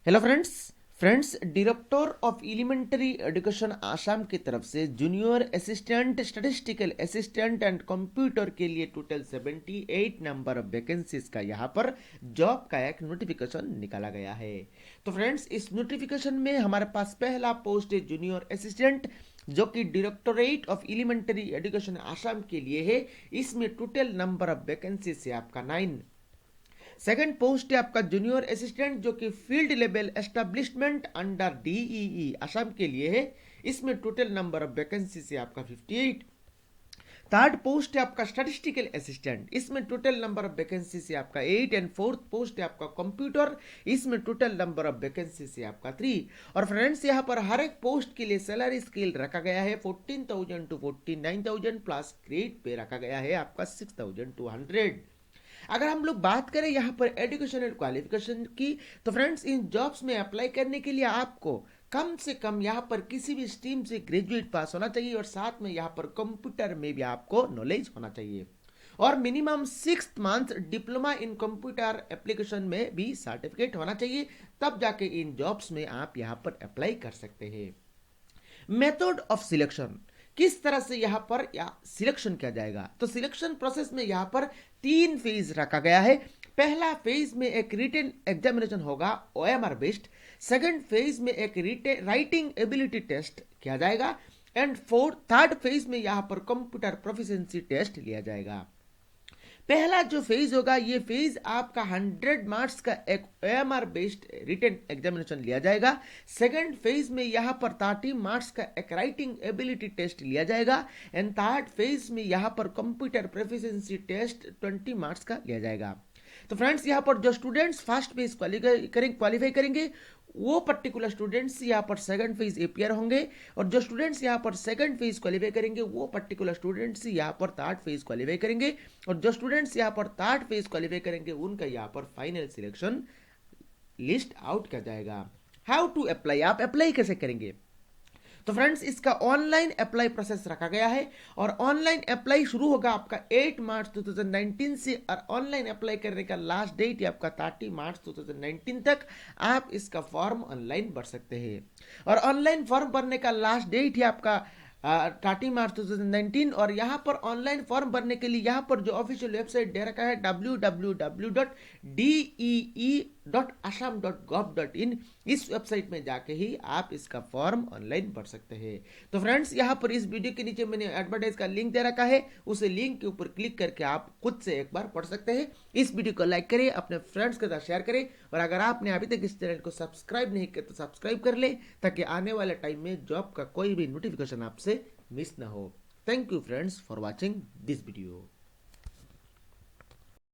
Hello friends director of elementary education Assam की तरफ से junior assistant statistical assistant and computer के लिए टोटल 78 नंबर ऑफ वैकेंसीज का यहाँ पर जॉब का एक नोटिफिकेशन निकाला गया है। तो फ्रेंड्स इस नोटिफिकेशन में हमारे पास पहला पोस्ट है जूनियर असिस्टेंट, जो कि directorate of elementary education Assam के लिए है। इसमें टोटल नंबर ऑफ वैकेंसीज है आपका 9। सेकंड पोस्ट है आपका जूनियर असिस्टेंट, जो कि field level establishment under DEE Assam के लिए है। इसमें टोटल नंबर ऑफ वैकेंसी है आपका 58। थर्ड पोस्ट है आपका स्टैटिस्टिकल असिस्टेंट, इसमें टोटल नंबर ऑफ वैकेंसी है आपका 8। एंड फोर्थ पोस्ट है आपका कंप्यूटर, इसमें टोटल नंबर ऑफ वैकेंसी है आपका 3। और फ्रेंड्स यहाँ पर हर एक पोस्ट के लिए सैलरी स्केल रखा गया है 14,000 to 49,000 प्लस ग्रेड पे रखा गया है आपका 6,200। अगर हम लोग बात करें यहाँ पर एजुकेशन एंड क्वालिफिकेशन की, तो फ्रेंड्स इन जॉब्स में अप्लाई करने के लिए आपको कम से कम यहाँ पर किसी भी स्ट्रीम से ग्रेजुएट पास होना चाहिए और साथ में यहाँ पर कंप्यूटर में भी आपको नॉलेज होना चाहिए और minimum 6 month diploma in computer application में भी सर्टिफिकेट होना चाहिए, तब जाके इन जॉब्स में आप यहाँ पर अप्लाई कर सकते हैं। मेथड ऑफ सिलेक्शन, किस तरह से यहाँ पर सिलेक्शन किया जाएगा, तो सिलेक्शन प्रोसेस में यहाँ पर 3 फेज रखा गया है। पहला फेज में एक रिटन एग्जामिनेशन होगा ओएमआर बेस्ड। सेकंड फेज में एक राइटिंग एबिलिटी टेस्ट किया जाएगा एंड थर्ड फेज में यहाँ पर कंप्यूटर प्रोफिशिएंसी टेस्ट लिया जाएगा। पहला जो फेज होगा, ये फेज आपका 100 मार्क्स का एक ओएमआर बेस्ड रिटन एग्जामिनेशन लिया जाएगा। सेकंड फेज में यहाँ पर 30 मार्क्स का एक राइटिंग एबिलिटी टेस्ट लिया जाएगा एंड थर्ड फेज में यहाँ पर कंप्यूटर प्रोफिशिएंसी टेस्ट 20 मार्क्स का लिया जाएगा। तो फ्रेंड्स यहाँ पर जो स्टूडेंट्स फर्स्ट फेज क्वालिफाई करेंगे वो पर्टिकुलर स्टूडेंट्स यहाँ पर सेकंड फेज एपीआर होंगे और जो स्टूडेंट्स यहाँ पर सेकंड फेज क्वालिफाई करेंगे वो पर्टिकुलर स्टूडेंट्स यहाँ पर थर्ड फेज क्वालिफाई करेंगे और जो स्टूडेंट्स यहाँ पर थर्ड फेज क्वालिफाई करेंगे उनका यहाँ पर फाइनल सिलेक्शन लिस्ट आउट किया जाएगा। हाउ टू अप्लाई, आप अप्लाई कैसे करेंगे, तो फ्रेंड्स इसका ऑनलाइन अप्लाई प्रोसेस रखा गया है और ऑनलाइन अप्लाई शुरू होगा आपका 8 मार्च 2019 से और ऑनलाइन अप्लाई करने का लास्ट डेट है आपका 30 मार्च 2019 तक आप इसका फॉर्म ऑनलाइन भर सकते हैं और ऑनलाइन फॉर्म भरने का लास्ट डेट है आपका 30 मार्च 2019 और यहाँ पर ऑनलाइन फॉर्म भरने के लिए यहाँ पर जो ऑफिशियल वेबसाइट दे रखा है www.dee.assam.gov.in, इस वेबसाइट में जाके ही आप इसका फॉर्म ऑनलाइन भर सकते हैं। तो फ्रेंड्स यहाँ पर इस वीडियो के नीचे मैंने एडवर्टाइज का लिंक दे रखा है, उसे लिंक के ऊपर क्लिक करके आप खुद से एक बार पढ़ सकते हैं। इस वीडियो को लाइक करें, अपने फ्रेंड्स के साथ शेयर करें और अगर आपने अभी तक इस चैनल को सब्सक्राइब नहीं किया तो सब्सक्राइब कर ले ताकि आने वाले टाइम में जॉब का कोई भी नोटिफिकेशन आपसे मिस ना हो। Thank you friends for watching this video.